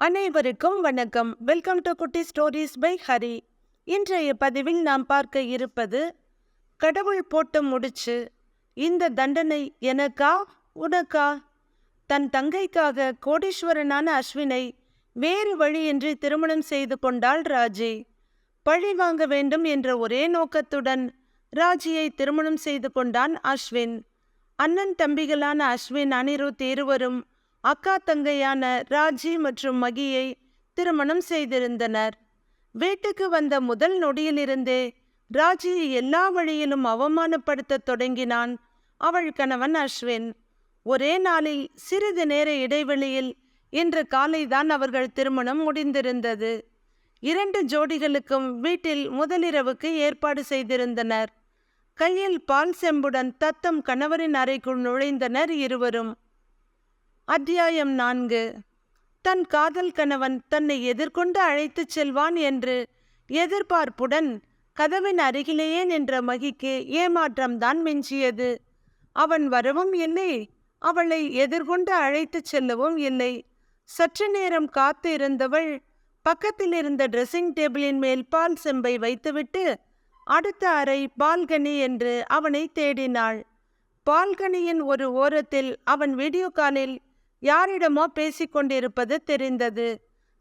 அனைவருக்கும் வணக்கம். Welcome to குட்டி ஸ்டோரிஸ் பை ஹரி. இன்றைய பதிவில் நாம் பார்க்க இருப்பது கடவுள் போட்டு முடிச்சு. இந்த தண்டனை எனக்கா உனக்கா? தன் தங்கைக்காக கோடீஸ்வரனான அஸ்வினை வேறு வழியின்றி திருமணம் செய்து கொண்டாள் ராஜி. பழி வாங்க வேண்டும் என்ற ஒரே நோக்கத்துடன் ராஜியை திருமணம் செய்து கொண்டான் அஸ்வின். அண்ணன் தம்பிகளான அஸ்வின், அனிருத் இருவரும் அக்கா தங்கையான ராஜி மற்றும் மகியை திருமணம் செய்திருந்தனர். வீட்டுக்கு வந்த முதல் நொடியிலிருந்தே ராஜியை எல்லா வழியிலும் அவமானப்படுத்த தொடங்கினான் அவள் கணவன் அஸ்வின். ஒரே நாளில் சிறிது நேர இடைவெளியில் இன்று காலைதான் அவர்கள் திருமணம் முடிந்திருந்தது. 2 ஜோடிகளுக்கும் வீட்டில் முதலிரவுக்கு ஏற்பாடு செய்திருந்தனர். கையில் பால் செம்புடன் தத்தம் கணவரின் அறைக்குள் நுழைந்தனர் இருவரும். அத்தியாயம் 4. தன் காதல் கணவன் தன்னை எதிர்கொண்டு அழைத்துச் செல்வான் என்று எதிர்பார்ப்புடன் கதவின் அருகிலேயே நின்ற மகிக்கு ஏமாற்றம்தான் மிஞ்சியது. அவன் வரவும் இல்லை, அவளை எதிர்கொண்டு அழைத்துச் செல்லவும் இல்லை. சற்று நேரம் காத்து இருந்தவள் பக்கத்தில் இருந்த ட்ரெஸ்ஸிங் டேபிளின் மேல் பால் செம்பை வைத்துவிட்டு அடுத்த அறை பால்கனி என்று அவனை தேடினாள். பால்கனியின் ஒரு ஓரத்தில் அவன் வீடியோ காலில் யாரிடமோ பேசிக்கொண்டிருப்பது தெரிந்தது.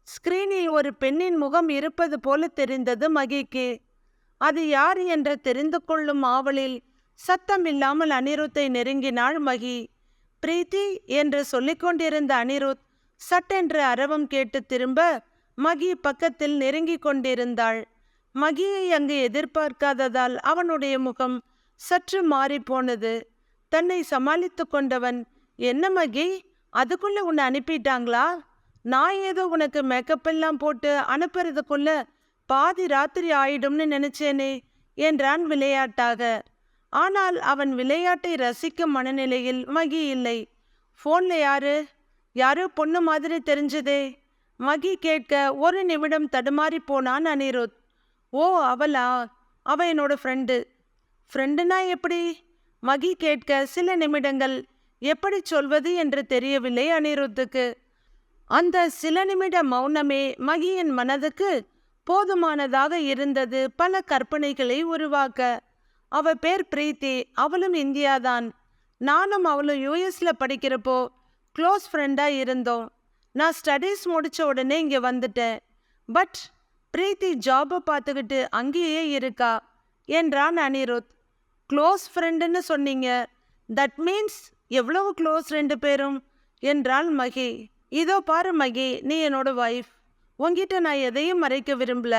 ஸ்கிரீனில் ஒரு பெண்ணின் முகம் இருப்பது போல தெரிந்தது மகிக்கு. அது யார் என்று தெரிந்து கொள்ளும் ஆவலில் சத்தமில்லாமல் அனிருத்தை நெருங்கினாள் மகி. பிரீத்தி என்று சொல்லிக்கொண்டிருந்த அனிருத் சட்டென்று அரவம் கேட்டு திரும்ப மகி பக்கத்தில் நெருங்கி கொண்டிருந்தாள். மகியை அங்கு எதிர்பார்க்காததால் அவனுடைய முகம் சற்று மாறிப்போனது. தன்னை சமாளித்து கொண்டவன், என்ன மகி, அதுக்குள்ள உன்னை அனுப்பிட்டாங்களா? நான் ஏதோ உனக்கு மேக்கப் எல்லாம் போட்டு அனுப்புறதுக்குள்ள பாதி ராத்திரி ஆயிடும்னு நினைச்சேனே என்றான் விளையாட்டாக. ஆனால் அவன் விளையாட்டை ரசிக்கும் மனநிலையில் மகி இல்லை. ஃபோன்ல யாரு? யாரோ பொண்ணு மாதிரி தெரிஞ்சதே. மகி கேட்க ஒரு நிமிடம் தடுமாறி போனான் அனிருத். ஓ, அவளா? அவ என்னோட ஃப்ரெண்டு. ஃப்ரெண்டுனா எப்படி? மகி கேட்க சில நிமிடங்கள் எப்படி சொல்வது என்று தெரியவில்லை அனிருத்துக்கு. அந்த சில நிமிட மௌனமே மகியின் மனதுக்கு போதுமானதாக இருந்தது பல கற்பனைகளை உருவாக்க. அவ பேர் பிரீத்தி, அவளும் இந்தியாதான். நானும் அவளும் யூஎஸ்ல படிக்கிறப்போ க்ளோஸ் ஃப்ரெண்டா இருந்தோம். நான் ஸ்டடீஸ் முடிச்ச உடனே இங்கே வந்துட்டேன். பட் பிரீத்தி ஜாபை பார்த்துக்கிட்டு அங்கேயே இருக்கா என்றான் அனிருத். க்ளோஸ் ஃப்ரெண்டுன்னு சொன்னீங்க, தட் மீன்ஸ் எவ்வளவு க்ளோஸ் 2 பேரும் என்றாள் மகி. இதோ பாரு மகி, நீ என்னோட வைஃப். உங்ககிட்ட நான் எதையும் மறைக்க விரும்பல.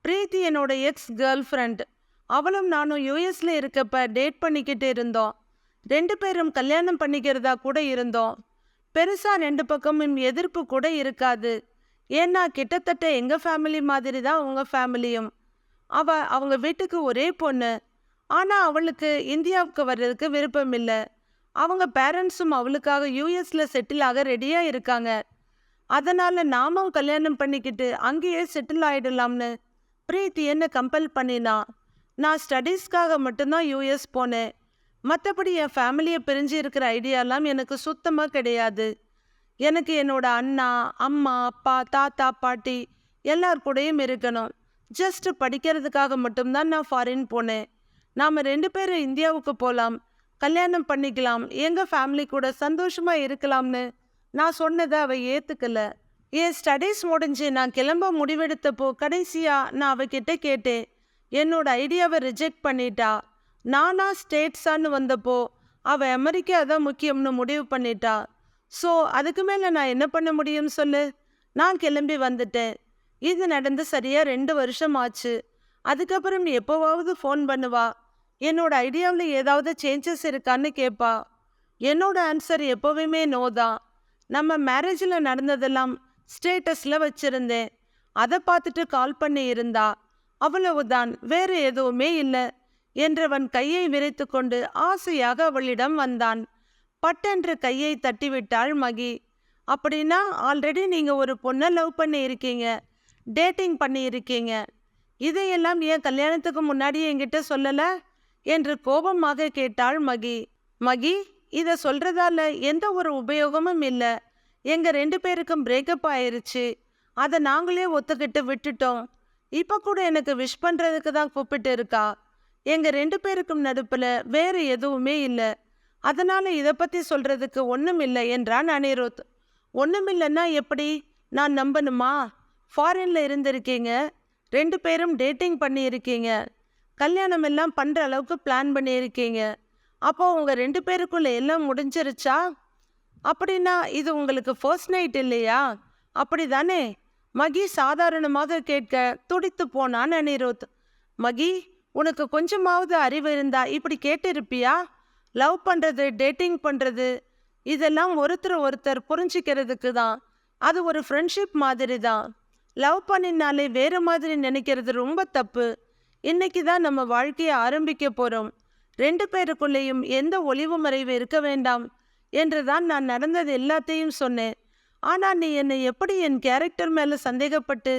பிரீத்தி என்னோட எக்ஸ் கேர்ள் ஃப்ரெண்ட். அவளும் நானும் யூஎஸ்ல இருக்கப்ப டேட் பண்ணிக்கிட்டு இருந்தோம். 2 பேரும் கல்யாணம் பண்ணிக்கிறதா கூட இருந்தோம். பெருசா 2 பக்கமும் எதிர்ப்பு கூட இருக்காது. ஏன்னா கிட்டத்தட்ட எங்கள் ஃபேமிலி மாதிரி தான் அவங்க ஃபேமிலியும். அவங்க வீட்டுக்கு ஒரே பொண்ணு. ஆனால் அவளுக்கு இந்தியாவுக்கு வர்றதுக்கு விருப்பம் இல்லை. அவங்க பேரண்ட்ஸும் அவளுக்காக யூஎஸ்ல செட்டில் ஆக ரெடியாக இருக்காங்க. அதனால் நாமும் கல்யாணம் பண்ணிக்கிட்டு அங்கேயே செட்டில் ஆகிடலாம்னு பிரீத்தி என்னை கம்பல் பண்ணினா. நான் ஸ்டடீஸ்க்காக மட்டும்தான் யூஎஸ் போனேன். மற்றபடி என் ஃபேமிலியை பிரிஞ்சு இருக்கிற ஐடியாலாம் எனக்கு சுத்தமாக கிடையாது. எனக்கு என்னோட அண்ணா, அம்மா, அப்பா, தாத்தா, பாட்டி எல்லார் கூடயும் இருக்கணும். ஜஸ்ட் படிக்கிறதுக்காக மட்டும்தான் நான் ஃபாரின் போனேன். நாம் 2 பேரும் இந்தியாவுக்கு போகலாம், கல்யாணம் பண்ணிக்கலாம், எங்கள் ஃபேமிலி கூட சந்தோஷமாக இருக்கலாம்னு நான் சொன்னதை அவள் ஏற்றுக்கல. என் ஸ்டடீஸ் முடிஞ்சு நான் கிளம்ப முடிவெடுத்தப்போ கடைசியாக நான் அவகிட்ட கேட்டேன். என்னோட ஐடியாவை ரிஜெக்ட் பண்ணிட்டா. நானா ஸ்டேட்ஸான்னு வந்தப்போ அவள் அமெரிக்கா தான் முக்கியம்னு முடிவு பண்ணிட்டா. ஸோ அதுக்கு மேலே நான் என்ன பண்ண முடியும் சொல்லு? நான் கிளம்பி வந்துட்டேன். இது நடந்து சரியாக 2 வருஷம் ஆச்சு. அதுக்கப்புறம் எப்போவாவது ஃபோன் பண்ணுவா. என்னோட ஐடியாவில் ஏதாவது சேஞ்சஸ் இருக்கான்னு கேட்பா. என்னோட ஆன்சர் எப்போவுமே நோ தான். நம்ம மேரேஜில் நடந்ததெல்லாம் ஸ்டேட்டஸில் வச்சுருந்தேன். அதை பார்த்துட்டு கால் பண்ணி இருந்தா. அவ்வளவுதான், வேறு எதுவுமே இல்லை என்றவன் கையை விரித்து கொண்டு ஆசையாக அவளிடம் வந்தான். பட்டென்று கையை தட்டிவிட்டாள் மகி. அப்படின்னா ஆல்ரெடி நீங்கள் ஒரு பொண்ணை லவ் பண்ணி இருக்கீங்க, டேட்டிங் பண்ணி இருக்கீங்க. இதையெல்லாம் ஏன் கல்யாணத்துக்கு முன்னாடி என்கிட்ட சொல்லலை என்று கோபமாக கேட்டாள் மகி. மகி, இதை சொல்றதால எந்த ஒரு உபயோகமும் இல்லை. எங்க 2 பேருக்கும் பிரேக்கப் ஆயிருச்சு. அதை நாங்களே ஒத்துக்கிட்டு விட்டுட்டோம். இப்ப கூட எனக்கு விஷ் பண்றதுக்கு தான் கூப்பிட்டு இருக்கா. எங்க 2 பேருக்கும் நடுப்புல வேற எதுவுமே இல்ல. அதனால இத பத்தி சொல்றதுக்கு ஒண்ணும் இல்ல என்றான் அனிருத். ஒண்ணுமில்லன்னா எப்படி? நான் நம்பணுமா? ஃபாரின்ல இருந்திருக்கீங்க. 2 பேரும் டேட்டிங் பண்ணி இருக்கீங்க. கல்யாணம் எல்லாம் பண்ற அளவுக்கு பிளான் பண்ணி இருக்கீங்க. அப்போ உங்க 2 பேருக்குள்ள எல்லாம் முடிஞ்சிருச்சா? அப்படின்னா இது உங்களுக்கு ஃபர்ஸ்ட் நைட் இல்லையா? அப்படிதானே? மகி சாதாரணமாக கேட்க துடித்து போனான் அனிருத். மகி, உனக்கு கொஞ்சமாவது அறிவு இருந்தா இப்படி கேட்டிருப்பியா? லவ் பண்றது, டேட்டிங் பண்றது இதெல்லாம் ஒருத்தர் புரிஞ்சிக்கிறதுக்கு தான். அது ஒரு ஃப்ரெண்ட்ஷிப் மாதிரி தான். லவ் பண்ணினாலே வேற மாதிரி நினைக்கிறது ரொம்ப தப்பு. இன்னைக்கு தான் நம்ம வாழ்க்கையை ஆரம்பிக்க போறோம். 2 பேருக்குள்ளேயும் எந்த ஒளிவு மறைவு இருக்க வேண்டாம் என்று தான் நான் நடந்தது எல்லாத்தையும் சொன்னேன். ஆனா நீ என்னை எப்படி என் கேரக்டர் மேல சந்தேகப்பட்டு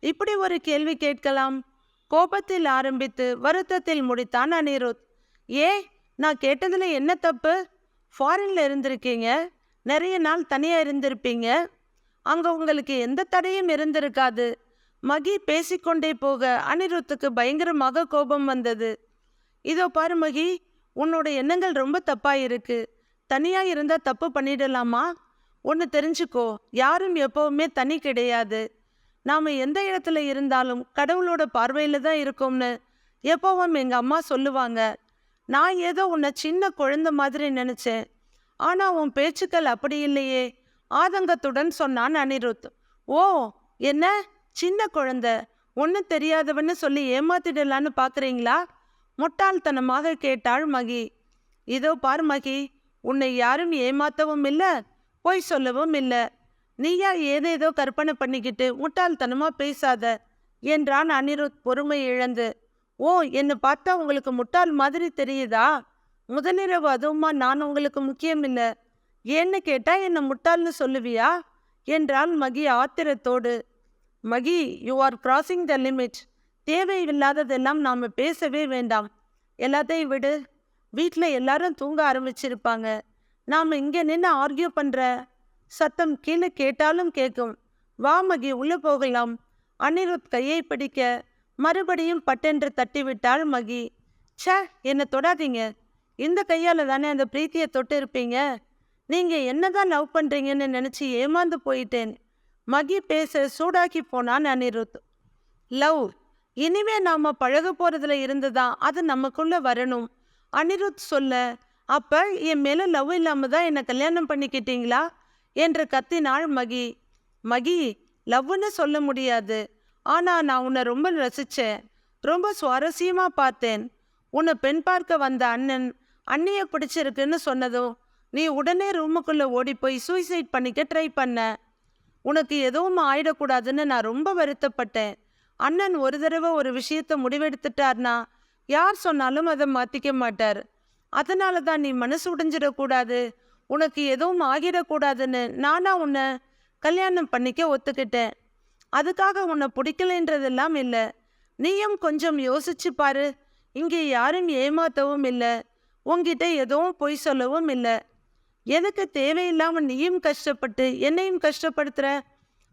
இப்படி ஒரு கேள்வி கேட்கலாம்? கோபத்தில் ஆரம்பித்து வருத்தத்தில் முடித்தான் அனிருத். ஏ, நான் கேட்டதுல என்ன தப்பு? ஃபாரின்ல இருந்திருக்கீங்க, நிறைய நாள் தனியா இருந்திருப்பீங்க. அங்க உங்களுக்கு எந்த தடையும் இருந்திருக்காது. மகி பேசிக்கொண்டே போக அனிருத்துக்கு பயங்கரமாக கோபம் வந்தது. இதோ பாரு மகி, உன்னோட எண்ணங்கள் ரொம்ப தப்பா இருக்கு. தனியா இருந்தா தப்பு பண்ணிடலாமா? ஒன்று தெரிஞ்சுக்கோ, யாரும் எப்பவுமே தனி கிடையாது. நாம எந்த இடத்துல இருந்தாலும் கடவுளோட பார்வையில தான் இருக்கோம்னு எப்பவும் எங்க அம்மா சொல்லுவாங்க. நான் ஏதோ உன்னை சின்ன குழந்தை மாதிரி நினைச்சேன். ஆனா உன் பேச்சுக்கள் அப்படி இல்லையே, ஆதங்கத்துடன் சொன்னான் அனிருத். ஓ, என்ன சின்ன குழந்தை, ஒன்னும் தெரியாதவன்னு சொல்லி ஏமாத்திடலான்னு பாக்குறீங்களா? முட்டாள்தனமாக கேட்டாள் மகி. இதோ பார் மகி, உன்னை யாரும் ஏமாத்தவும் இல்லை, பொய் சொல்லவும் இல்லை. நீயா ஏதேதோ கற்பனை பண்ணிக்கிட்டு முட்டாள்தனமா பேசாத என்றான் அனிருத் பொறுமை இழந்து. ஓ, என்னை பார்த்தா உங்களுக்கு முட்டாள் மாதிரி தெரியுதா? முதலிரவு அதுவுமா நான் உங்களுக்கு முக்கியம் இல்லை. ஏன்னு கேட்டா என்ன முட்டாள்னு சொல்லுவியா என்றாள் மகி ஆத்திரத்தோடு. Mahi, you are crossing the limit. தேவையில்லாததெல்லாம் நாம பேசவே வேண்டாம். எல்லாத்தையும் விடு. வீட்டில் எல்லாரும் தூங்க ஆரம்பிச்சிருப்பாங்க. நாம இங்க நின்று ஆர்கியூ பண்ற சத்தம் கீழே கேட்டாலும் கேட்கும். வா மகி, உள்ள போகலாம். அனிருத் கையை பிடிக்க மறுபடியும் பட்டென்று தட்டிவிட்டாள் மகி. ச்சே, என்னை தொடாதீங்க. இந்த கையால தானே அந்த பிரீத்தியை தொட்டு இருப்பீங்க. நீங்க என்னதான் லவ் பண்றீங்கன்னு நினைச்சு ஏமாந்து போயிட்டேன். மகி பேச சூடாக்கி போனான் அனிருத். லவ், இனிமே நாம பழக போறதுல இருந்துதான் அது நமக்குள்ள வரணும். அனிருத் சொல்ல, அப்ப என் மேல லவ் இல்லாம தான் என்னை கல்யாணம் பண்ணிக்கிட்டீங்களா என்று கத்தினாள் மகி. மகி, லவ்னு சொல்ல முடியாது. ஆனா நான் உன்னை ரொம்ப ரசிச்சேன். ரொம்ப சுவாரஸ்யமா பார்த்தேன். உன்னை பெண் பார்க்க வந்த அண்ணன் அண்ணிய பிடிச்சிருக்குன்னு சொன்னதும் நீ உடனே ரூமுக்குள்ள ஓடி போய் சூசைட் பண்ணிக்க ட்ரை பண்ண. உனக்கு எதுவும் ஆயிடக்கூடாதுன்னு நான் ரொம்ப வருத்தப்பட்டேன். அண்ணன் ஒரு தடவை ஒரு விஷயத்த முடிவெடுத்துட்டார்னா யார் சொன்னாலும் அதை மாத்திக்க மாட்டார். அதனால தான் நீ மனசு உடைஞ்சிடக்கூடாது, உனக்கு எதுவும் ஆகிடக்கூடாதுன்னு நானா உன்னை கல்யாணம் பண்ணிக்க ஒத்துக்கிட்டேன். அதுக்காக உன்னை பிடிக்கலைன்றதெல்லாம் இல்லை. நீயும் கொஞ்சம் யோசிச்சு பாரு. இங்கே யாரும் ஏமாத்தவும் இல்லை, உன்கிட்ட எதுவும் பொய் சொல்லவும் இல்லை. எதுக்கு தேவையில்லாம நீயும் கஷ்டப்பட்டு என்னையும் கஷ்டப்படுத்துற?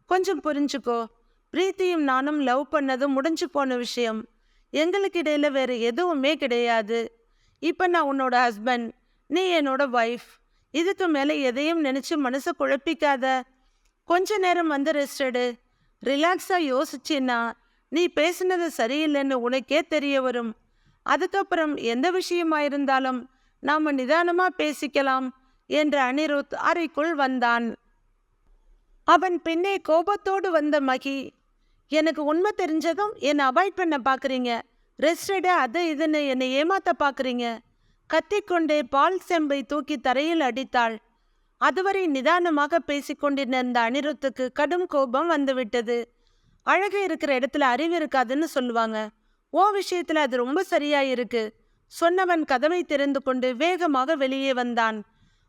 கொஞ்சம் புரிஞ்சுக்கோ. பிரீத்தியும் நானும் லவ் பண்ணது முடிஞ்சு போன விஷயம். எங்களுக்கு இடையில வேற எதுவுமே கிடையாது. இப்ப நான் உன்னோட ஹஸ்பண்ட், நீ என்னோட வைஃப். இதுக்கு மேல எதையும் நினைச்சு மனசை குழப்பிக்காத. கொஞ்ச நேரம் வந்து ரெஸ்ட் எடு. ரிலாக்ஸா யோசிச்சின்னா நீ பேசினது சரியில்லைன்னு உனக்கே தெரிய வரும். அதுக்கப்புறம் எந்த விஷயமா இருந்தாலும் நாம நிதானமா பேசிக்கலாம் என்று அனிருத் அறைக்குள் வந்தான். அவன் பின்னே கோபத்தோடு வந்த மகி, எனக்கு உண்மை தெரிஞ்சதும் என்னை அவாய்ட் பண்ண பாக்குறீங்க, ரெஸ்ட் எடு அது இதுன்னு என்னை ஏமாத்த பாக்குறீங்க. கத்திக்கொண்டே பால் செம்பை தூக்கி தரையில் அடித்தாள். அதுவரை நிதானமாக பேசிக்கொண்டிருந்த அனிருத்துக்கு கடும் கோபம் வந்துவிட்டது. அழகு இருக்கிற இடத்துல அறிவு இருக்காதுன்னு சொல்லுவாங்க. ஓ விஷயத்துல அது ரொம்ப சரியா இருக்கு. சொன்னவன் கதவை திறந்து கொண்டு வேகமாக வெளியே வந்தான்.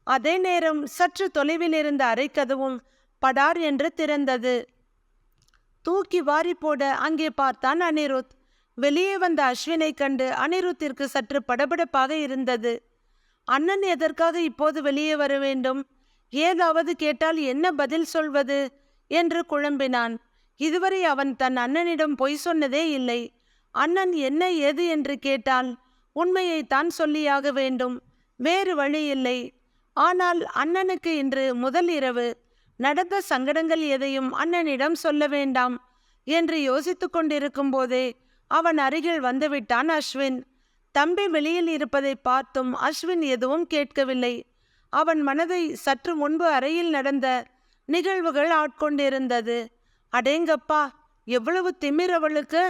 அதே நேரம் சற்று தொலைவில் இருந்த அறைக்கதவும் படார் என்று திறந்தது. தூக்கி வாரி போட அங்கே பார்த்தான் அனிருத். வெளியே வந்த அஸ்வினை கண்டு அனிருத்திற்கு சற்று படபடப்பாக இருந்தது. அண்ணன் எதற்காக இப்போது வெளியே வர வேண்டும்? ஏதாவது கேட்டால் என்ன பதில் சொல்வது என்று குழம்பினான். இதுவரை அவன் தன் அண்ணனிடம் பொய் சொன்னதே இல்லை. அண்ணன் என்ன ஏது என்று கேட்டால் உண்மையைத்தான் சொல்லியாக வேண்டும், வேறு வழி இல்லை. ஆனால் அண்ணனுக்கு இன்று முதல் இரவு. நடந்த சங்கடங்கள் எதையும் அண்ணனிடம் சொல்ல வேண்டாம் என்று யோசித்து கொண்டிருக்கும் போதே அவன் அருகில் வந்துவிட்டான் அஸ்வின். தம்பி வெளியில் இருப்பதை பார்த்தும் அஸ்வின் எதுவும் கேட்கவில்லை. அவன் மனதை சற்று முன்பு அறையில் நடந்த நிகழ்வுகள் ஆட்கொண்டிருந்தது. அடேங்கப்பா, எவ்வளவு திமிர் அவளுக்கு!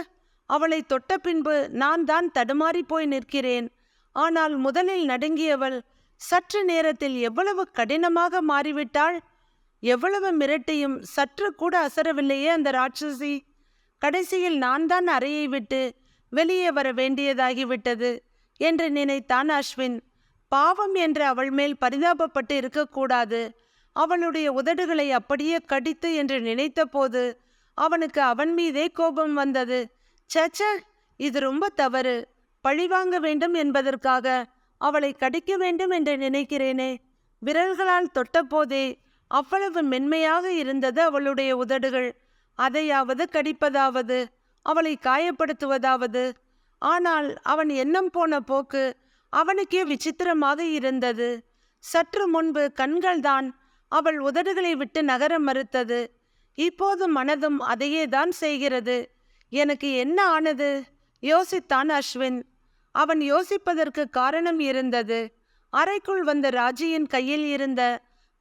அவளை தொட்ட பின்பு நான் தான் தடுமாறி போய் நிற்கிறேன். ஆனால் முதலில் நடுங்கியவள் சற்று நேரத்தில் எவ்வளவு கடினமாக மாறிவிட்டாள்! எவ்வளவு மிரட்டியும் சற்று கூட அசரவில்லையே அந்த ராட்சசி. கடைசியில் நான் தான் அறையை விட்டு வெளியே வர வேண்டியதாகிவிட்டது என்று நினைத்தான் அஸ்வின். பாவம் என்று அவள் மேல் பரிதாபப்பட்டு இருக்கக்கூடாது. அவளுடைய உதடுகளை அப்படியே கடித்து என்று நினைத்த போது அவனுக்கு அவன் மீதே கோபம் வந்தது. சச்ச, இது ரொம்ப தவறு. பழிவாங்க வேண்டும் என்பதற்காக அவளை கடிக்க வேண்டும் என்று நினைக்கிறேனே. விரல்களால் தொட்டபோதே அவ்வளவு மென்மையாக இருந்தது அவளுடைய உதடுகள். அதையாவது கடிப்பதாவது, அவளை காயப்படுத்துவதாவது. ஆனால் அவன் எண்ணம் போன போக்கு அவனுக்கே விசித்திரமாக இருந்தது. சற்று முன்பு கண்கள்தான் அவள் உதடுகளை விட்டு நகர மறுத்தது. இப்போது மனதும் அதையே தான் செய்கிறது. எனக்கு என்ன ஆனது யோசித்தான் அஸ்வின். அவன் யோசிப்பதற்கு காரணம் இருந்தது. அறைக்குள் வந்த ராஜியின் கையில் இருந்த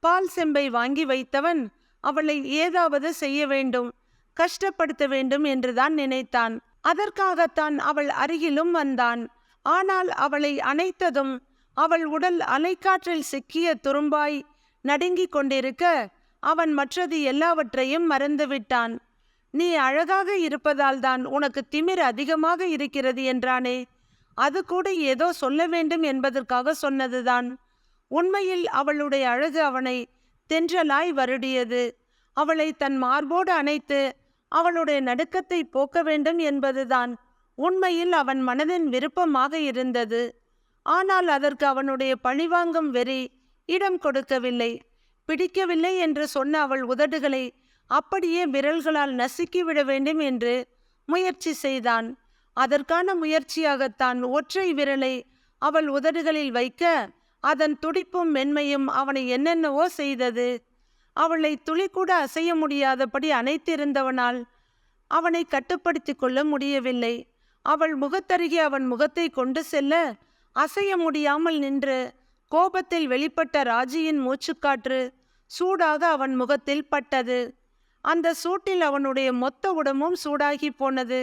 பால் செம்பை வாங்கி வைத்தவன் அவளை ஏதாவது செய்ய வேண்டும், கஷ்டப்படுத்த வேண்டும் என்றுதான் நினைத்தான். அதற்காகத்தான் அவள் அருகிலும் வந்தான். ஆனால் அவளை அணைத்ததும் அவள் உடல் அலைக்காற்றில் சிக்கிய துரும்பாய் நடுங்கிக் கொண்டிருக்க அவன் மற்றது எல்லாவற்றையும் மறந்துவிட்டான். நீ அழகாக இருப்பதால் தான் உனக்கு திமிர் அதிகமாக இருக்கிறது என்றானே, அது கூட ஏதோ சொல்ல வேண்டும் என்பதற்காக சொன்னதுதான். உண்மையில் அவளுடைய அழகு அவனை தென்றலாய் வருடியது. அவளை தன் மார்போடு அணைத்து அவளுடைய நடுக்கத்தை போக்க வேண்டும் என்பதுதான் உண்மையில் அவன் மனதின் விருப்பமாக இருந்தது. ஆனால் அதற்கு அவனுடைய பழிவாங்கும் வெறி இடம் கொடுக்கவில்லை. பிடிக்கவில்லை என்று சொன்ன அவள் உதடுகளை அப்படியே விரல்களால் நசுக்கிவிட வேண்டும் என்று முயற்சி செய்தான். அதற்கான முயற்சியாகத்தான் ஒற்றை விரலை அவள் உதடுகளில் வைக்க அதன் துடிப்பும் மென்மையும் அவனை என்னென்னவோ செய்தது. அவளை துளி கூட அசைய முடியாதபடி அணைத்திருந்தவனால் அவனை கட்டுப்படுத்தி கொள்ள முடியவில்லை. அவள் முகத்தருகே அவன் முகத்தை கொண்டு செல்ல அசைய முடியாமல் நின்று கோபத்தில் வெளிப்பட்ட ராஜியின் மூச்சுக்காற்று சூடாக அவன் முகத்தில் பட்டது. அந்த சூட்டில் அவனுடைய மொத்த உடம்பும் சூடாகி போனது.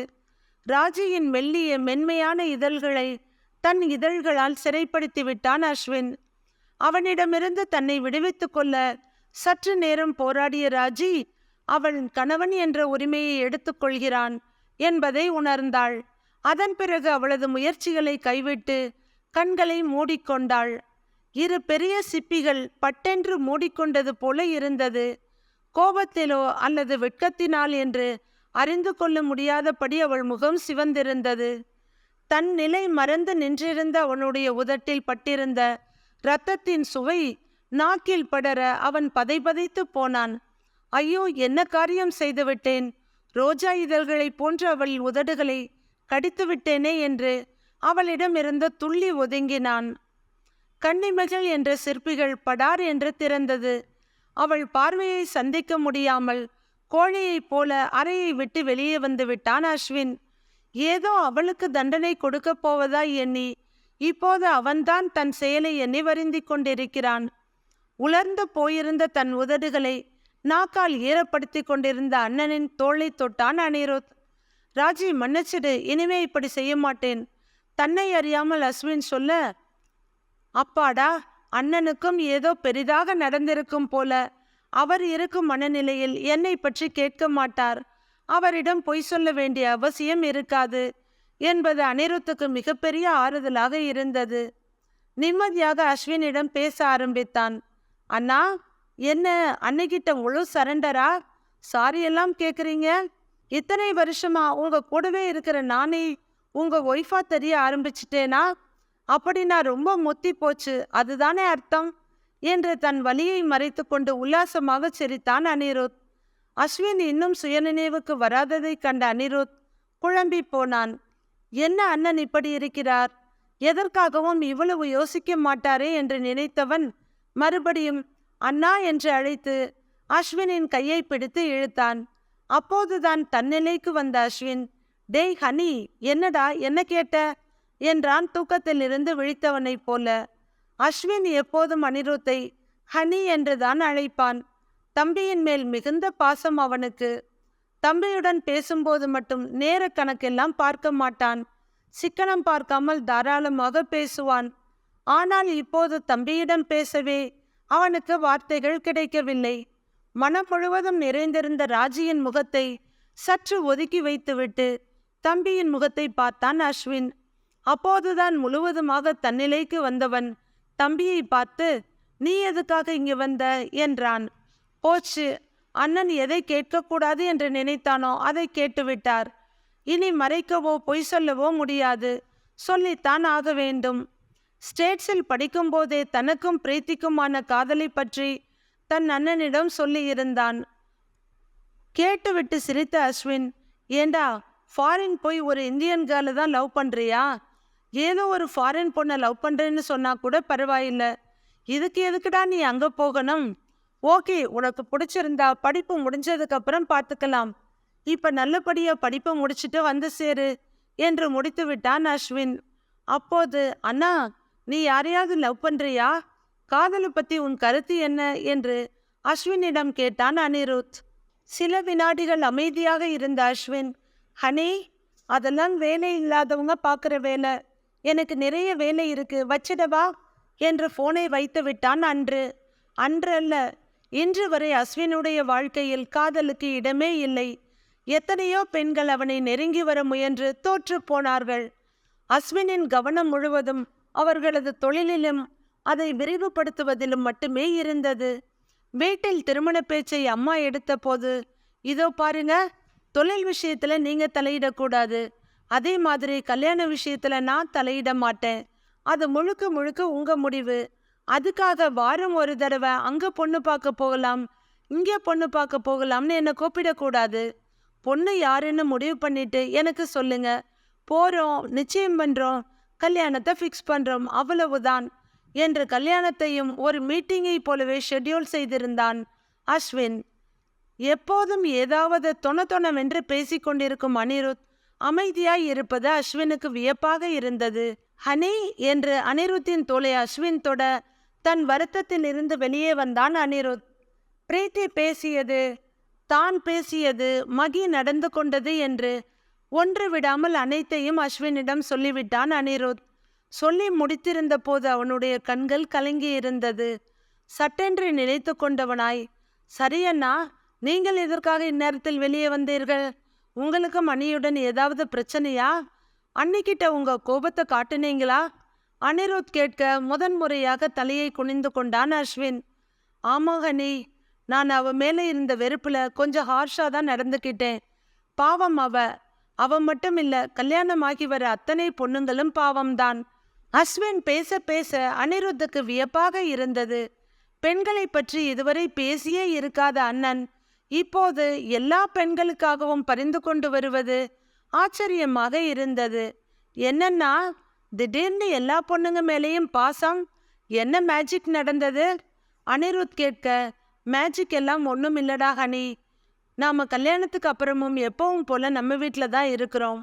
ராஜியின் மெல்லிய மென்மையான இதழ்களை தன் இதழ்களால் சிறைப்படுத்தி விட்டான் அஸ்வின். அவனிடமிருந்து தன்னை விடுவித்து கொள்ள சற்று நேரம் போராடிய ராஜி அவள் கணவன் என்ற உரிமையை எடுத்துக்கொள்கிறான் என்பதை உணர்ந்தாள். அதன் பிறகு அவளது முயற்சிகளை கைவிட்டு கண்களை மூடிக்கொண்டாள். இரு பெரிய சிப்பிகள் பட்டென்று மூடிக்கொண்டது போல இருந்தது. கோபத்திலோ அல்லது வெட்கத்தினால் என்று அறிந்து கொள்ள முடியாதபடி அவள் முகம் சிவந்திருந்தது. தன் நிலை மறந்து நின்றிருந்த அவனுடைய உதட்டில் பட்டிருந்த இரத்தத்தின் சுவை நாக்கில் படர அவன் பதைபதைத்து போனான். ஐயோ, என்ன காரியம் செய்துவிட்டேன்! ரோஜா இதழ்களை போன்ற அவள் உதடுகளை கடித்து விட்டேனே என்று அவளிடமிருந்து துள்ளி ஒதுங்கினான். கன்னிமகள் என்ற சிற்பிகள் படார் என்று திறந்தது. அவள் பார்வையை சந்திக்க முடியாமல் கோழியைப் போல அறையை விட்டு வெளியே வந்து விட்டான் அஸ்வின். ஏதோ அவளுக்கு தண்டனை கொடுக்கப் போவதாய் எண்ணி இப்போது அவன்தான் தன் செயலை எண்ணி வருந்தி கொண்டிருக்கிறான். உலர்ந்து போயிருந்த தன் உதடுகளை நாக்கால் ஈரப்படுத்தி கொண்டிருந்த அண்ணனின் தோளை தொட்டான் அனிருத். ராஜி, மன்னிச்சிடு, இனிமே இப்படி செய்ய மாட்டேன். தன்னை அறியாமல் அஸ்வின் சொல்ல, அப்பாடா, அண்ணனுக்கும் ஏதோ பெரிதாக நடந்திருக்கும் போல. அவர் இருக்கும் மனநிலையில் என்னை பற்றி கேட்க மாட்டார். அவரிடம் பொய் சொல்ல வேண்டிய அவசியம் இருக்காது என்பது அனிருத்துக்கு மிகப்பெரிய ஆறுதலாக இருந்தது. நிம்மதியாக அஸ்வினிடம் பேச ஆரம்பித்தான். அண்ணா, என்ன அன்னைக்கிட்ட முழு சரண்டரா? சாரி எல்லாம் கேட்குறீங்க? இத்தனை வருஷமா உங்க கூடவே இருக்கிற நானே உங்க ஒய்ஃபா தெரிய ஆரம்பிச்சிட்டேனா? அப்படி நான் ரொம்ப முத்தி போச்சு, அதுதானே அர்த்தம் என்று தன் வலியை மறைத்து கொண்டு உல்லாசமாக சிரித்தான் அனிருத். அஸ்வின் இன்னும் சுயநினைவுக்கு வராததை கண்ட அனிருத் குழம்பி போனான். என்ன அண்ணன் இப்படி இருக்கிறார்? எதற்காகவும் இவ்வளவு யோசிக்க மாட்டாரே என்று நினைத்தவன் மறுபடியும் அண்ணா என்று அழைத்து அஸ்வினின் கையை பிடித்து இழுத்தான். அப்போதுதான் தன்னிலைக்கு வந்த அஸ்வின், டேய் ஹனி, என்னடா, என்ன கேட்ட என்றான் தூக்கத்திலிருந்து விழித்தவனைப் போல. அஸ்வின் எப்போதும் அனிருத்தை ஹனி என்றுதான் அழைப்பான். தம்பியின் மேல் மிகுந்த பாசம் அவனுக்கு. தம்பியுடன் பேசும்போது மட்டும் நேர கணக்கெல்லாம் பார்க்க மாட்டான். சிக்கனம் பார்க்காமல் தாராளமாக பேசுவான். ஆனால் இப்போது தம்பியிடம் பேசவே அவனுக்கு வார்த்தைகள் கிடைக்கவில்லை. மனம் முழுவதும் நிறைந்திருந்த ராஜியின் முகத்தை சற்று ஒதுக்கி வைத்துவிட்டு தம்பியின் முகத்தை பார்த்தான் அஸ்வின். அப்போதுதான் முழுவதுமாக தன்னிலைக்கு வந்தவன் தம்பியை பார்த்து, நீ எதுக்காக இங்கு வந்த என்றான். போச்சு, அண்ணன் எதை கேட்கக்கூடாது என்று நினைத்தானோ அதை கேட்டுவிட்டார். இனி மறைக்கவோ பொய் சொல்லவோ முடியாது, சொல்லித்தான் ஆக வேண்டும். ஸ்டேட்ஸில் படிக்கும்போதே தனக்கும் பிரீத்திக்குமான காதலை பற்றி தன் அண்ணனிடம் சொல்லியிருந்தான். கேட்டுவிட்டு சிரித்த அஸ்வின், ஏண்டா, ஃபாரின் போய் ஒரு இந்தியன் கேர்ளை தான் லவ் பண்ணுறியா? ஏதோ ஒரு ஃபாரின் பொண்ணை லவ் பண்ணுறேன்னு சொன்னா கூட பரவாயில்லை, இதுக்கு எதுக்குடா நீ அங்கே போகணும்? ஓகே, உனக்கு பிடிச்சிருந்தா படிப்பு முடிஞ்சதுக்கப்புறம் பார்த்துக்கலாம். இப்போ நல்லபடியாக படிப்பை முடிச்சுட்டு வந்து சேரு என்று முடித்து விட்டான் அஸ்வின். அப்போது, அண்ணா, நீ யாரையாவது லவ் பண்ணுறியா? காதலை பற்றி உன் கருத்து என்ன என்று அஸ்வினிடம் கேட்டான் அனிருத். சில வினாடிகள் அமைதியாக இருந்த அஸ்வின், ஹனி, அதெல்லாம் வேலை இல்லாதவங்க பார்க்குற வேலை, எனக்கு நிறைய வேலை இருக்கு, வச்சிடவா என்று ஃபோனை வைத்து விட்டான். அன்றல்ல, இன்று வரை அஸ்வினுடைய வாழ்க்கையில் காதலுக்கு இடமே இல்லை. எத்தனையோ பெண்கள் அவனை நெருங்கி வர முயன்று தோற்று போனார்கள். அஸ்வினின் கவனம் முழுவதும் அவர்களது தொழிலிலும் அதை விரிவுபடுத்துவதிலும் மட்டுமே இருந்தது. வீட்டில் திருமண பேச்சை அம்மா எடுத்த போது, இதோ பாருங்க, தொழில் விஷயத்துல நீங்க தலையிடக்கூடாது, அதே மாதிரி கல்யாண விஷயத்துல நான் தலையிட மாட்டேன், அது முழுக்க முழுக்க உங்க முடிவு. அதுக்காக வாரம் ஒரு தடவை அங்க பொண்ணு பார்க்க போகலாம், இங்கே பொண்ணு பார்க்க போகலாம்னு என்னை கூப்பிடக்கூடாது. பொண்ணு யாருன்னு முடிவு பண்ணிட்டு எனக்கு சொல்லுங்க, போறோம், நிச்சயம் பண்றோம், கல்யாணத்தை ஃபிக்ஸ் பண்றோம், அவ்வளவுதான் என்று கல்யாணத்தையும் ஒரு மீட்டிங்கை போலவே ஷெட்யூல் செய்திருந்தான் அஸ்வின். எப்போதும் ஏதாவது தொணவென்று பேசிக்கொண்டிருக்கும் அனிருத் அமைதியாய் இருப்பது அஸ்வினுக்கு வியப்பாக இருந்தது. ஹனி என்று அனிருத்தின் தோலை அஸ்வின் தொட தன் வருத்தத்தில் இருந்து வெளியே வந்தான் அனிருத். பிரீத்தி பேசியது, தான் பேசியது, மகி நடந்து கொண்டது என்று ஒன்று விடாமல் அனைத்தையும் அஸ்வினிடம் சொல்லிவிட்டான் அனிருத். சொல்லி முடித்திருந்த போது அவனுடைய கண்கள் கலங்கியிருந்தது. சட்டென்று நினைத்து கொண்டவனாய், சரியண்ணா, நீங்கள் எதற்காக இந்நேரத்தில் வெளியே வந்தீர்கள்? உங்களுக்கு மணியுடன் ஏதாவது பிரச்சனையா? அன்னிக்கிட்ட உங்க கோபத்தை காட்டுனீங்களா? அனிருத் கேட்க முதன்முறையாக தலையை குனிந்து கொண்டான் அஸ்வின். ஆமாங்க நீ, நான் அவ மேலே இருந்த வெறுப்புல கொஞ்சம் ஹார்ஷாக தான் நடந்துக்கிட்டேன். பாவம் அவ மட்டும் இல்லை, கல்யாணமாகி வர அத்தனை பொண்ணுங்களும் பாவம்தான். அஸ்வின் பேச பேச அனிருத்துக்கு வியப்பாக இருந்தது. பெண்களை பற்றி இதுவரை பேசியே இருக்காத அண்ணன் இப்போது எல்லா பெண்களுக்காகவும் பரிந்து கொண்டு வருவது ஆச்சரியமாக இருந்தது. என்னன்னா, திடீர்னு எல்லா பொண்ணுங்க மேலேயும் பாசம், என்ன மேஜிக் நடந்தது? அனிருத் கேட்க, மேஜிக் எல்லாம் ஒன்றும் இல்லடா ஹனி, நாம் கல்யாணத்துக்கு அப்புறமும் எப்பவும் போல நம்ம வீட்டில் தான் இருக்கிறோம்.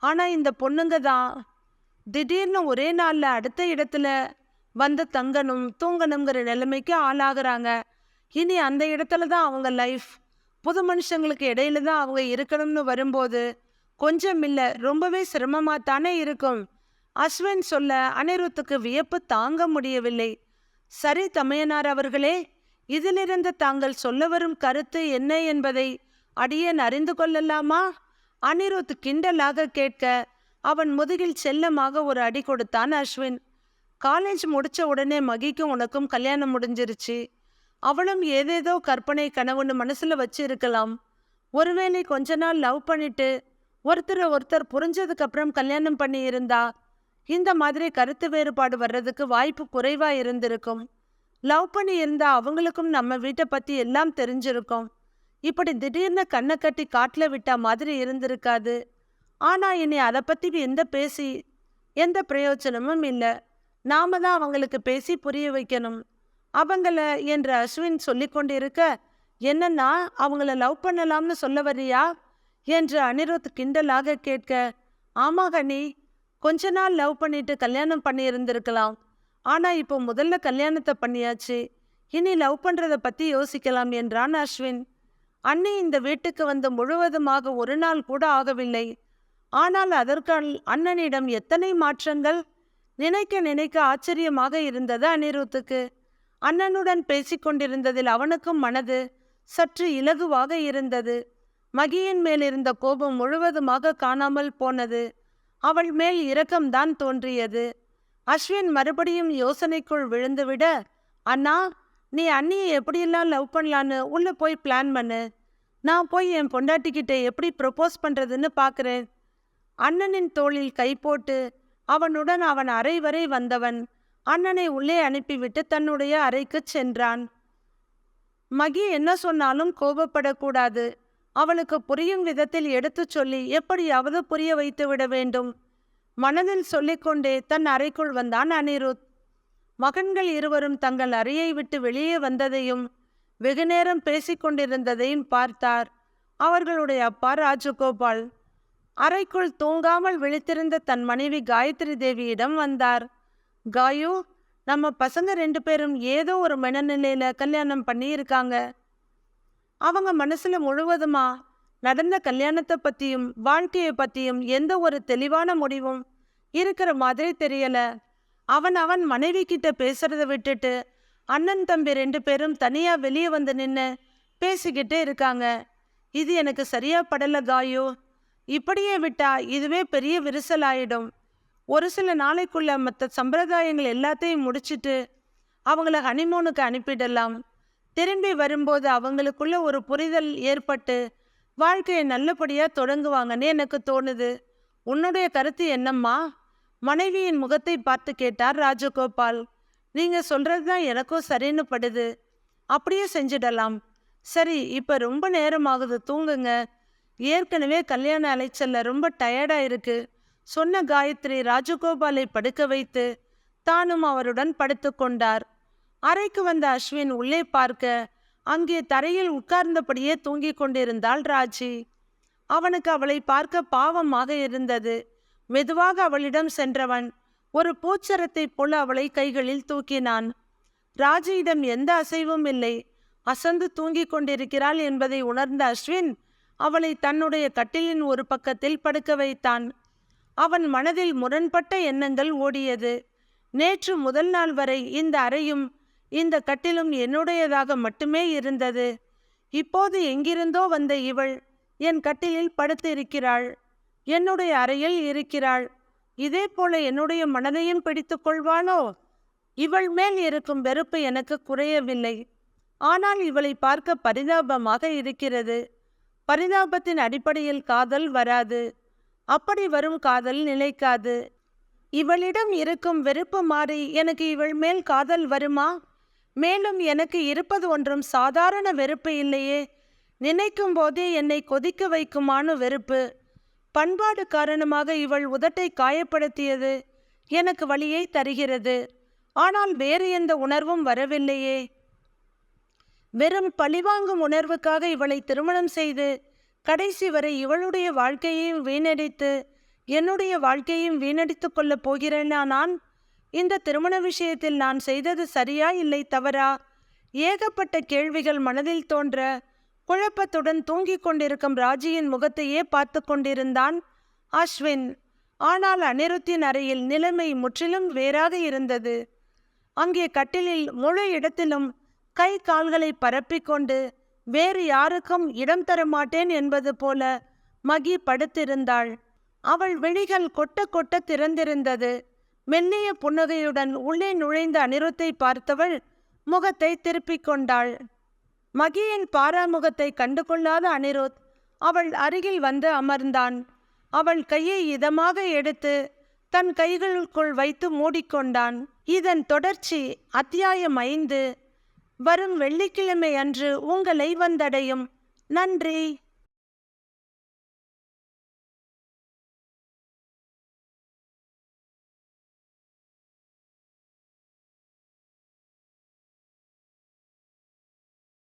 ஆனால் இந்த பொண்ணுங்க தான் திடீர்னு ஒரே நாளில் அடுத்த இடத்துல வந்து தங்கணும் தூங்கணுங்கிற நிலைமைக்கு ஆளாகிறாங்க. இனி அந்த இடத்துல தான் அவங்க லைஃப், புது மனுஷங்களுக்கு இடையில தான் அவங்க இருக்கணும்னு வரும்போது கொஞ்சம் இல்லை, ரொம்பவே சிரமமாக தானே இருக்கும். அஸ்வின் சொல்ல அனிருத்துக்கு வியப்பு தாங்க முடியவில்லை. சரி தமையனார் அவர்களே, இதிலிருந்து தாங்கள் சொல்ல வரும் கருத்து என்ன என்பதை அடியேன் அறிந்து கொள்ளலாமா? அனிருத் கிண்டலாக கேட்க அவன் முதுகில் செல்லமாக ஒரு அடி கொடுத்தான் அஸ்வின். காலேஜ் முடிச்ச உடனே மகிக்கும் உனக்கும் கல்யாணம் முடிஞ்சிருச்சு. அவளும் ஏதேதோ கற்பனை கனவுன்னு மனசுல வச்சு இருக்கலாம். ஒருவேளை கொஞ்ச நாள் லவ் பண்ணிட்டு ஒருத்தர் புரிஞ்சதுக்கு அப்புறம் கல்யாணம் பண்ணி இருந்தா இந்த மாதிரி கருத்து வேறுபாடு வர்றதுக்கு வாய்ப்பு குறைவா இருந்திருக்கும். லவ் பண்ணி இருந்தா அவங்களுக்கும் நம்ம வீட்டை பத்தி எல்லாம் தெரிஞ்சிருக்கும். இப்படி திடீர்னு கண்ணை கட்டி காட்டுல விட்டா மாதிரி இருந்திருக்காது. ஆனா இனி அதை பத்தி எந்த பிரயோஜனமும் இல்லை. நாம தான் அவங்களுக்கு பேசி புரிய வைக்கணும் அவங்கள என்று அஸ்வின் சொல்லி கொண்டிருக்க, என்னன்னா அவங்கள லவ் பண்ணலாம்னு சொல்ல வரியா என்று அனிருத் கிண்டலாக கேட்க, ஆமா கனி, கொஞ்ச நாள் லவ் பண்ணிட்டு கல்யாணம் பண்ணி இருந்திருக்கலாம். ஆனா இப்போ முதல்ல கல்யாணத்தை பண்ணியாச்சு, இனி லவ் பண்றத பத்தி யோசிக்கலாம் என்றான் அஸ்வின். அண்ணி இந்த வீட்டுக்கு வந்து முழுவதுமாக ஒரு நாள் கூட ஆகவில்லை. ஆனால் அதற்கால் அண்ணனிடம் எத்தனை மாற்றங்கள்! நினைக்க நினைக்க ஆச்சரியமாக இருந்தது அனிருத்துக்கு. அண்ணனுடன் பேசிக்கொண்டிருந்ததில் அவனுக்கும் மனது சற்று இலகுவாக இருந்தது. மகியின் மேல் இருந்த கோபம் முழுவதுமாக காணாமல் போனது. அவள் மேல் இரக்கம்தான் தோன்றியது. அஸ்வின் மறுபடியும் யோசனைக்குள் விழுந்துவிட, அண்ணா, நீ அண்ணியை எப்படியெல்லாம் லவ் பண்ணலான்னு உள்ள போய் பிளான் பண்ணு. நான் போய் என் பொண்டாட்டிக்கிட்ட எப்படி ப்ரொபோஸ் பண்றதுன்னு பார்க்குறேன். அண்ணனின் தோளில் கை போட்டு அவனுடன் அவன் அறை வரை வந்தவன் அண்ணனை உள்ளே அனுப்பிவிட்டு தன்னுடைய அறைக்கு சென்றான். மகி என்ன சொன்னாலும் கோபப்படக்கூடாது. அவளுக்கு புரியும் விதத்தில் எடுத்து சொல்லி எப்படியாவது புரிய வைத்து விட வேண்டும். மனதில் சொல்லிக்கொண்டே தன் அறைக்குள் வந்தான் அனிருத். மகன்கள் இருவரும் தங்கள் அறையை விட்டு வெளியே வந்ததையும் வெகுநேரம் பேசிக்கொண்டிருந்ததையும் பார்த்தார். அவர்களுடைய அப்பா ராஜகோபால் அறைக்குள் தூங்காமல் விழித்திருந்த தன் மனைவி காயத்ரி தேவியிடம் வந்தார். காயு, நம்ம பசங்க 2 பேரும் ஏதோ ஒரு மனநிலையில கல்யாணம் பண்ணி இருக்காங்க. அவங்க மனசுல முழுவதுமா நடந்த கல்யாணத்தை பத்தியும் வாழ்க்கையை பத்தியும் எந்த ஒரு தெளிவான முடிவும் இருக்கிற மாதிரி தெரியல. அவன் மனைவி கிட்ட பேசுறத விட்டுட்டு அண்ணன் தம்பி 2 பேரும் தனியா வெளியே வந்து நின்று பேசிக்கிட்டே இருக்காங்க. இது எனக்கு சரியா படல காயு. இப்படியே விட்டா இதுவே பெரிய விரிசல் ஆயிடும். ஒரு சில நாளைக்குள்ள மற்ற சம்பிரதாயங்கள் எல்லாத்தையும் முடிச்சிட்டு அவங்கள ஹனிமூனுக்கு அனுப்பிடலாம். திரும்பி வரும்போது அவங்களுக்குள்ள ஒரு புரிதல் ஏற்பட்டு வாழ்க்கையை நல்லபடியா தொடங்குவாங்கன்னு எனக்கு தோணுது. உன்னுடைய கருத்து என்னம்மா? மனைவியின் முகத்தை பார்த்து கேட்டார் ராஜகோபால். நீங்க சொல்றதுதான் எனக்கும் சரின்னு படுது. அப்படியே செஞ்சிடலாம். சரி, இப்ப ரொம்ப நேரமாகுது, தூங்குங்க. ஏற்கனவே கல்யாண அலைச்சல்ல ரொம்ப டயர்டா இருக்கு சொன்ன காயத்ரி ராஜகோபாலை படுக்க வைத்து தானும் அவருடன் படுத்து கொண்டார். அறைக்கு வந்த அஸ்வின் உள்ளே பார்க்க அங்கே தரையில் உட்கார்ந்தபடியே தூங்கிக் கொண்டிருந்தாள் ராஜி. அவனுக்கு அவளை பார்க்க பாவமாக இருந்தது. மெதுவாக அவளிடம் சென்றவன் ஒரு பூச்சரத்தை போல அவளை கைகளில் தூக்கினான். ராஜியிடம் எந்த அசைவும் இல்லை. அசந்து தூங்கிக் கொண்டிருக்கிறாள் என்பதை உணர்ந்த அஸ்வின் அவளை தன்னுடைய கட்டிலின் ஒரு பக்கத்தில் படுக்க வைத்தான். அவன் மனதில் முரண்பட்ட எண்ணங்கள் ஓடியது. நேற்று முதல் நாள் வரை இந்த அறையும் இந்த கட்டிலும் என்னுடையதாக மட்டுமே இருந்தது. இப்போது எங்கிருந்தோ வந்த இவள் என் கட்டிலில் படுத்து இருக்கிறாள், என்னுடைய அறையில் இருக்கிறாள். இதே போல என்னுடைய மனதையும் பிடித்து கொள்வாளோ? இவள் மேல் இருக்கும் வெறுப்பு எனக்கு குறையவில்லை. ஆனால் இவளை பார்க்க பரிதாபமாக இருக்கிறது. பரிதாபத்தின் அடிப்படையில் காதல் வராது. அப்படி வரும் காதல் நிலைக்காது. இவளிடம் இருக்கும் வெறுப்பு மாறி எனக்கு இவள் மேல் காதல் வருமா? மேலும் எனக்கு இருப்பது ஒன்றும் சாதாரண வெறுப்பு இல்லையே. நினைக்கும் போதே என்னை கொதிக்க வைக்குமான வெறுப்பு. பண்பாடு காரணமாக இவள் உதட்டை காயப்படுத்தியது எனக்கு வலியை தருகிறது. ஆனால் வேறு எந்த உணர்வும் வரவில்லையே. வெறும் பழிவாங்கும் உணர்வுக்காக இவளை திருமணம் செய்து கடைசி வரை இவளுடைய வாழ்க்கையையும் வீணடித்து என்னுடைய வாழ்க்கையையும் வீணடித்து கொள்ளப் போகிறேனா நான்? இந்த திருமண விஷயத்தில் நான் செய்தது சரியா இல்லை தவறா? ஏகப்பட்ட கேள்விகள் மனதில் தோன்ற குழப்பத்துடன் தூங்கிக் கொண்டிருக்கும் ராஜியின் முகத்தையே பார்த்து கொண்டிருந்தான் அஸ்வின். ஆனால் அனிருத்தின் அறையில் நிலைமை முற்றிலும் வேறாக இருந்தது. அங்கே கட்டிலில் முழு இடத்திலும் கை கால்களை பரப்பிக்கொண்டு வேறு யாருக்கும் இடம் தர மாட்டேன் என்பது போல மகி படுத்திருந்தாள். அவள் விழிகள் கொட்ட கொட்ட திறந்திருந்தது. மெல்லிய புன்னகையுடன் உள்ளே நுழைந்த அனிருத்தை பார்த்தவள் முகத்தை திருப்பிக் கொண்டாள். மகியின் பாராமுகத்தை கண்டுகொள்ளாத அனிருத் அவள் அருகில் வந்து அமர்ந்தான். அவள் கையை இதமாக எடுத்து தன் கைகளுக்குள் வைத்து மூடிக்கொண்டான். இதன் தொடர்ச்சி அத்தியாயம் 5 வரும் வெள்ளிக்கிழமை அன்று உங்களை வந்தடையும். நன்றி.